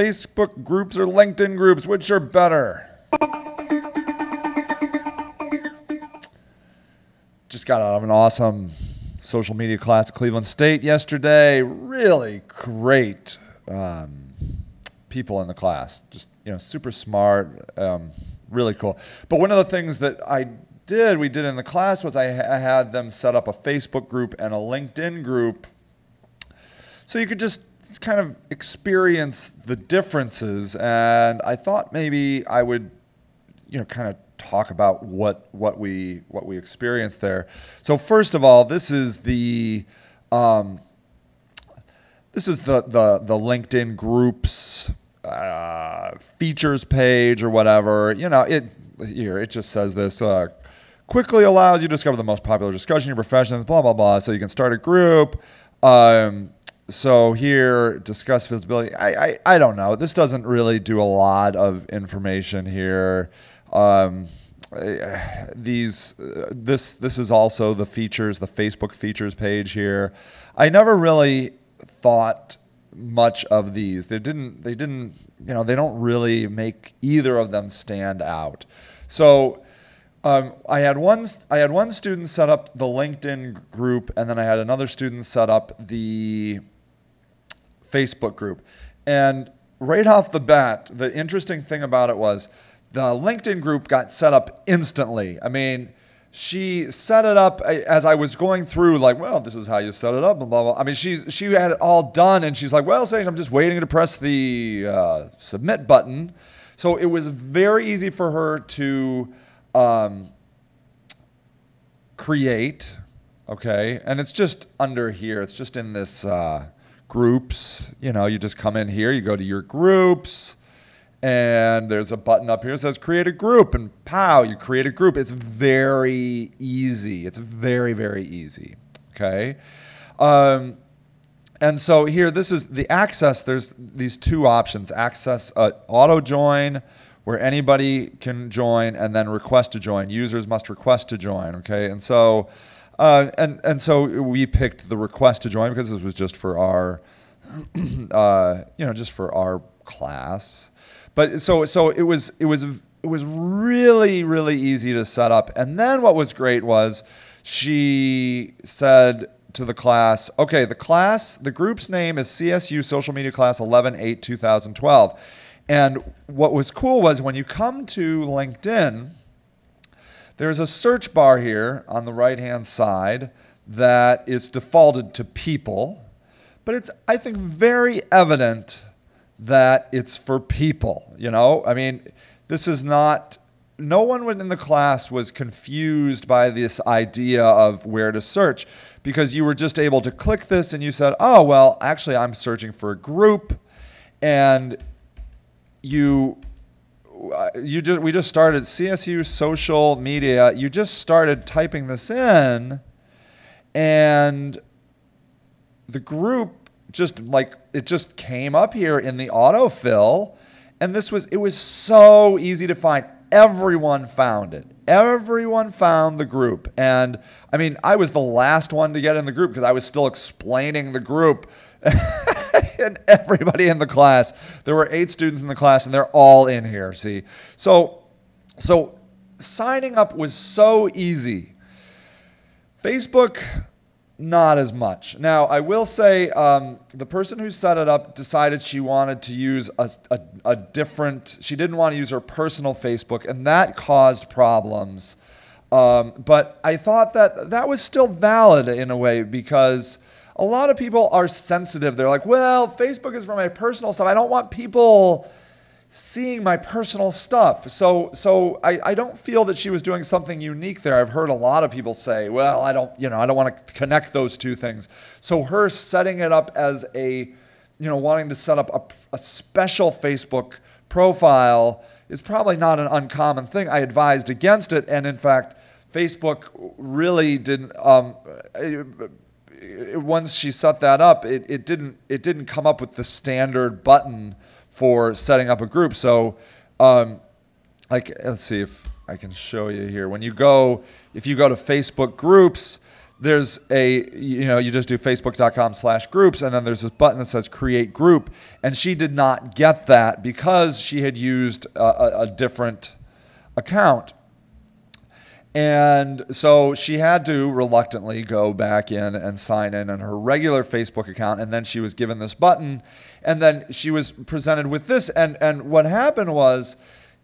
Facebook groups or LinkedIn groups? Which are better? Just got out of an awesome social media class at Cleveland State yesterday. Really great people in the class. Just, super smart, really cool. But one of the things that we did in the class was I had them set up a Facebook group and a LinkedIn group so you could just kind of experience the differences. And I thought maybe I would, kind of talk about what we experienced there. So first of all, this is the LinkedIn groups features page or whatever. It just says this quickly allows you to discover the most popular discussion in your professions, blah blah blah. So you can start a group. So here, discuss visibility. I don't know. This doesn't really do a lot of information here. This is also the features, the Facebook features page here. I never really thought much of these. They don't really make either of them stand out. So I had one student set up the LinkedIn group, and then I had another student set up the Facebook group. And right off the bat, the interesting thing about it was the LinkedIn group got set up instantly. I mean, she set it up as I was going through, like, well, this is how you set it up, blah, blah, blah. I mean, she had it all done, and she's like, well, Sage, I'm just waiting to press the submit button. So it was very easy for her to create, okay? And it's just under here. It's just in this groups. You just come in here, you go to your groups, and there's a button up here that says create a group, and pow, you create a group. It's very easy. It's very, very easy, okay? And so here, this is the access. There's these two options: access, auto join, where anybody can join, and then request to join. Users must request to join, okay? And so, and so we picked the request to join because this was just for our, just for our class. But so it was really, really easy to set up. And then what was great was she said to the class, okay, the group's name is CSU Social Media Class 11/8/2012. And what was cool was when you come to LinkedIn, there's a search bar here on the right-hand side that is defaulted to people. But it's, I think, very evident that it's for people, I mean, this is not, no one in the class was confused by this idea of where to search, because you were just able to click this and you said, oh, well, actually I'm searching for a group, and we just started CSU social media. You just started typing this in, and the group it just came up here in the autofill, and it was so easy to find. Everyone found it. Everyone found the group. And I mean, I was the last one to get in the group because I was still explaining the group. And everybody in the class, there were 8 students in the class, and they're all in here, see? So signing up was so easy. Facebook, not as much. Now, I will say the person who set it up decided she wanted to use a different, she didn't want to use her personal Facebook, and that caused problems. But I thought that was still valid in a way, because a lot of people are sensitive. They're like, well, Facebook is for my personal stuff. I don't want people seeing my personal stuff. So I don't feel that she was doing something unique there. I've heard a lot of people say, well, I don't want to connect those two things. So her setting it up as wanting to set up a special Facebook profile is probably not an uncommon thing. I advised against it, and in fact, Facebook really didn't. Once she set that up, it didn't come up with the standard button for setting up a group. So, let's see if I can show you here. If you go to Facebook groups, there's you just do facebook.com/groups, and then there's this button that says create group. And she did not get that because she had used a different account. And so she had to reluctantly go back in and sign in on her regular Facebook account. And then she was given this button, and then she was presented with this. And what happened was,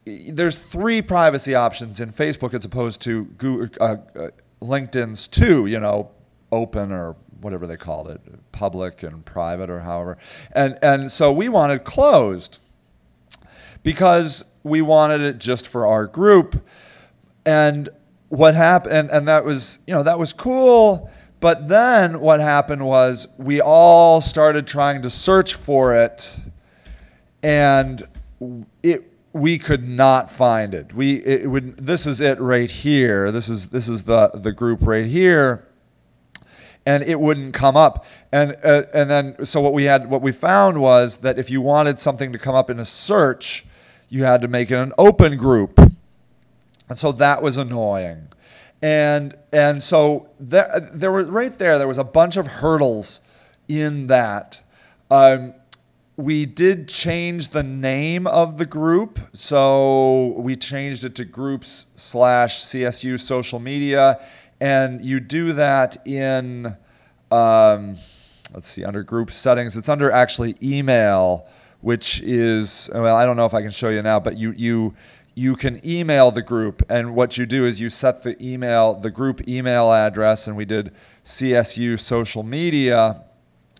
there's 3 privacy options in Facebook as opposed to LinkedIn's 2, open or whatever they called it, public and private or however. And so we wanted closed because we wanted it just for our group. And what happened, and that was, that was cool. But then what happened was we all started trying to search for it, and we could not find it. This is it right here. This is the group right here, and it wouldn't come up. And then so what we found was that if you wanted something to come up in a search, you had to make it an open group. And so that was annoying. And so there was a bunch of hurdles in that. We did change the name of the group. So we changed it to groups/CSU social media. And you do that in, let's see, under group settings. It's under actually email, which is, well, I don't know if I can show you now, but you can email the group, and what you do is you set the group email address, and we did CSU social media,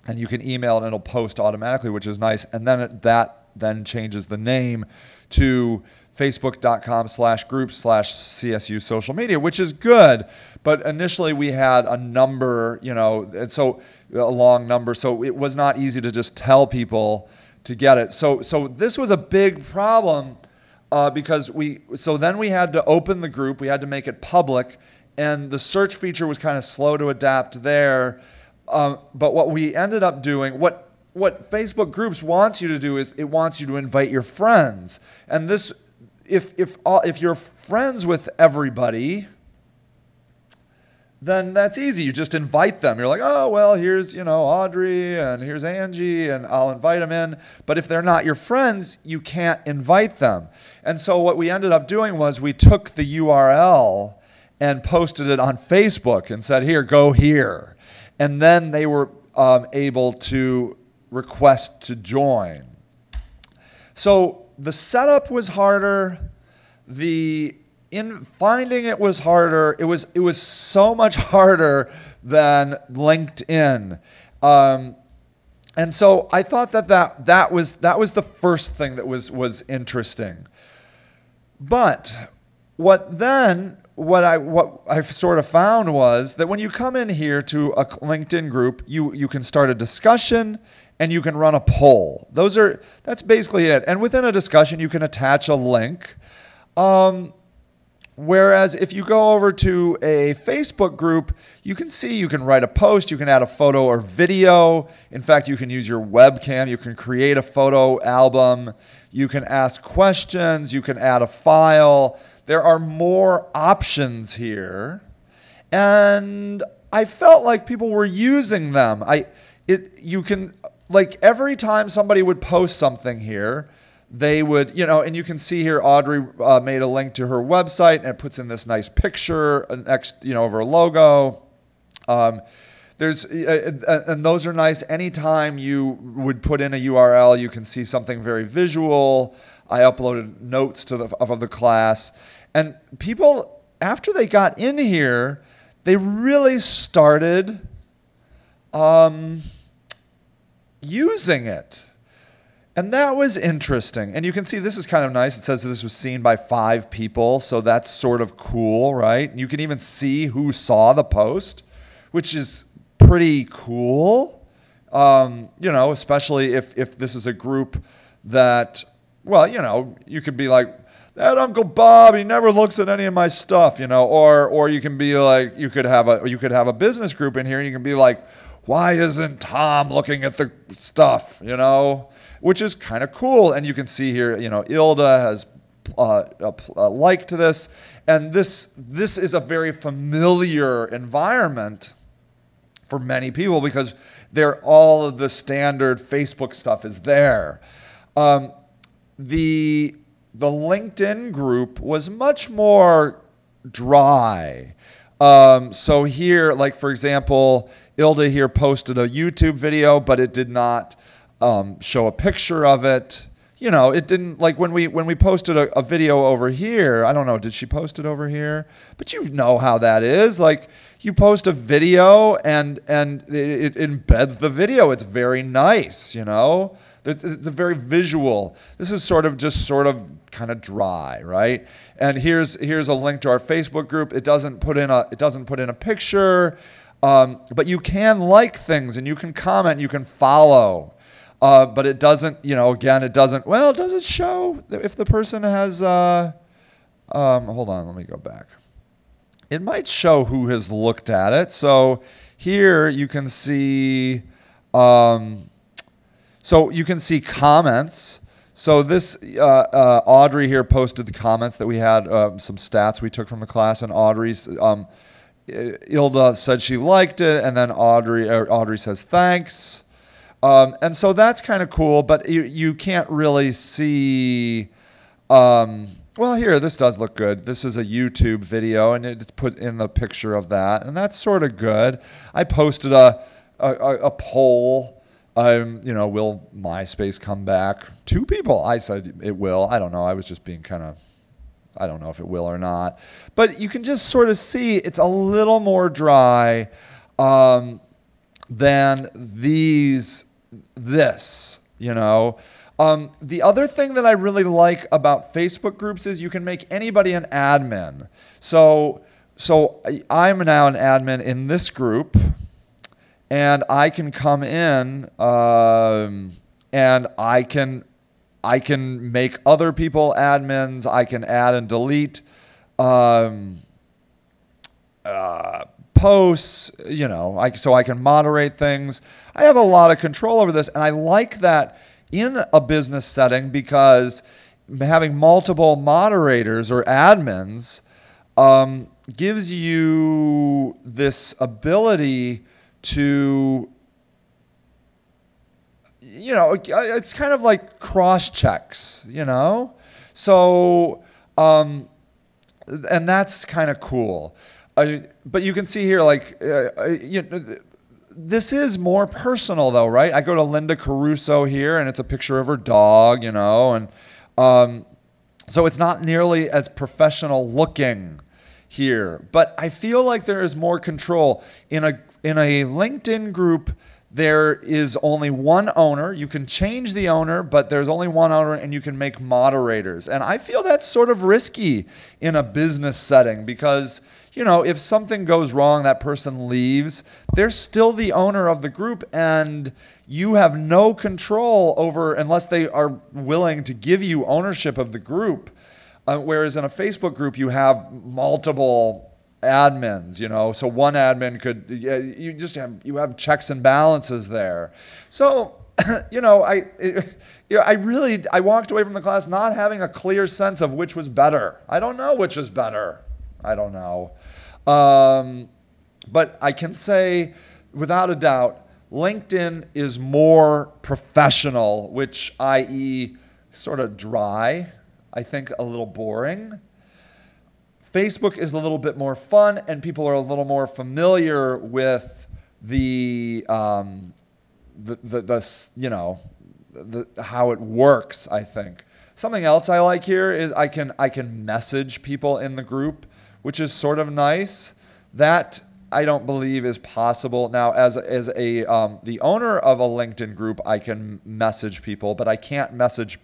and you can email it and it'll post automatically, which is nice. And then that changes the name to facebook.com/groups/CSU social media, which is good. But initially we had a number, and so a long number, so it was not easy to just tell people to get it. So this was a big problem. Because then we had to open the group, we had to make it public, and the search feature was kind of slow to adapt there. But what we ended up doing, what Facebook Groups wants you to do is it wants you to invite your friends. And this, if you're friends with everybody, then that's easy. You just invite them. You're like, oh, well, here's, Audrey, and here's Angie, and I'll invite them in. But if they're not your friends, you can't invite them. And so what we ended up doing was we took the URL and posted it on Facebook and said, here, go here. And then they were able to request to join. So the setup was harder. In finding it was harder. It was so much harder than LinkedIn, and so I thought that was the first thing that was interesting. But what I sort of found was that when you come in here to a LinkedIn group, you can start a discussion and you can run a poll. That's basically it. And within a discussion, you can attach a link. Whereas if you go over to a Facebook group, you can write a post, you can add a photo or video. In fact, you can use your webcam, you can create a photo album, you can ask questions, you can add a file. There are more options here. And I felt like people were using them. Every time somebody would post something here, they would, and you can see here Audrey made a link to her website, and it puts in this nice picture next, of her logo. And those are nice. Anytime you would put in a URL, you can see something very visual. I uploaded notes of the class, and people, after they got in here, they really started using it. And that was interesting. And you can see this is kind of nice. It says this was seen by 5 people, so that's sort of cool, right? You can even see who saw the post, which is pretty cool, especially if this is a group that, you could be like, that Uncle Bob, he never looks at any of my stuff, or you can be like, you could have a business group in here, and you can be like, why isn't Tom looking at the stuff, which is kind of cool. And you can see here, Ilda has a like to this. And this is a very familiar environment for many people because all of the standard Facebook stuff is there. The LinkedIn group was much more dry. So here, like for example, Ilda here posted a YouTube video, but it did not show a picture of it. You know, it didn't, like when we posted a video over here, I don't know, did she post it over here? But you know how that is. Like you post a video and it embeds the video. It's very nice, you know. It's a very visual. This is sort of kind of dry, right? And here's a link to our Facebook group. It doesn't put in a picture, but you can like things and you can comment, you can follow. But it doesn't, you know, again, it doesn't, well, does it show if the person has, hold on, let me go back. It might show who has looked at it. So here you can see, comments. So this, Audrey here posted the comments that we had, some stats we took from the class, and Audrey's, Ilda said she liked it, and then Audrey says thanks. And so that's kind of cool, but you can't really see, well, here, this does look good. This is a YouTube video, and it's put in the picture of that, and that's sort of good. I posted a poll, you know, will MySpace come back? 2 people. I said it will. I don't know. I was just being kind of, I don't know if it will or not. But you can just sort of see it's a little more dry than this, you know. The other thing that I really like about Facebook groups is you can make anybody an admin. So I'm now an admin in this group, and I can come in and I can make other people admins. I can add and delete posts, you know, so I can moderate things. I have a lot of control over this, and I like that in a business setting because having multiple moderators or admins gives you this ability to, you know, it's kind of like cross checks, you know? So, and that's kind of cool. But you can see here, like, you know, this is more personal, though, right? I go to Linda Caruso here, and it's a picture of her dog, you know, and so it's not nearly as professional looking here. But I feel like there is more control. In a LinkedIn group, there is only one owner. You can change the owner, but there's only one owner, and you can make moderators. And I feel that's sort of risky in a business setting because, you know, if something goes wrong, that person leaves, they're still the owner of the group, and you have no control over, unless they are willing to give you ownership of the group. Whereas in a Facebook group, you have multiple admins, you know, so one admin could, you have checks and balances there. So, you know, I walked away from the class not having a clear sense of which was better. I don't know which is better. I don't know. But I can say without a doubt, LinkedIn is more professional, which i.e. sort of dry, I think a little boring. Facebook is a little bit more fun, and people are a little more familiar with the you know, how it works, I think. Something else I like here is I can message people in the group, which is sort of nice. That I don't believe is possible. Now, as the owner of a LinkedIn group, I can message people, but I can't message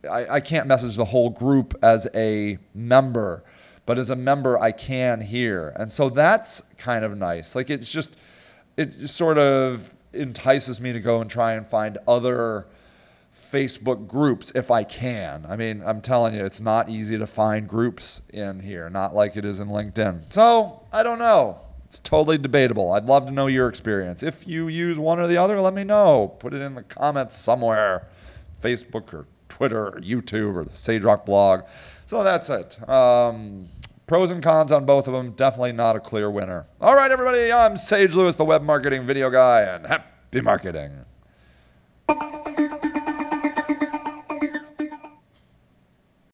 the whole group as a member. But as a member, I can here. And so that's kind of nice. Like it sort of entices me to go and try and find other Facebook groups if I can. I mean, I'm telling you, it's not easy to find groups in here, not like it is in LinkedIn. So I don't know. It's totally debatable. I'd love to know your experience. If you use one or the other, let me know. Put it in the comments somewhere. Facebook or Twitter or YouTube or the Sage Rock blog. So that's it. Pros and cons on both of them. Definitely not a clear winner. All right, everybody. I'm Sage Lewis, the web marketing video guy, and happy marketing.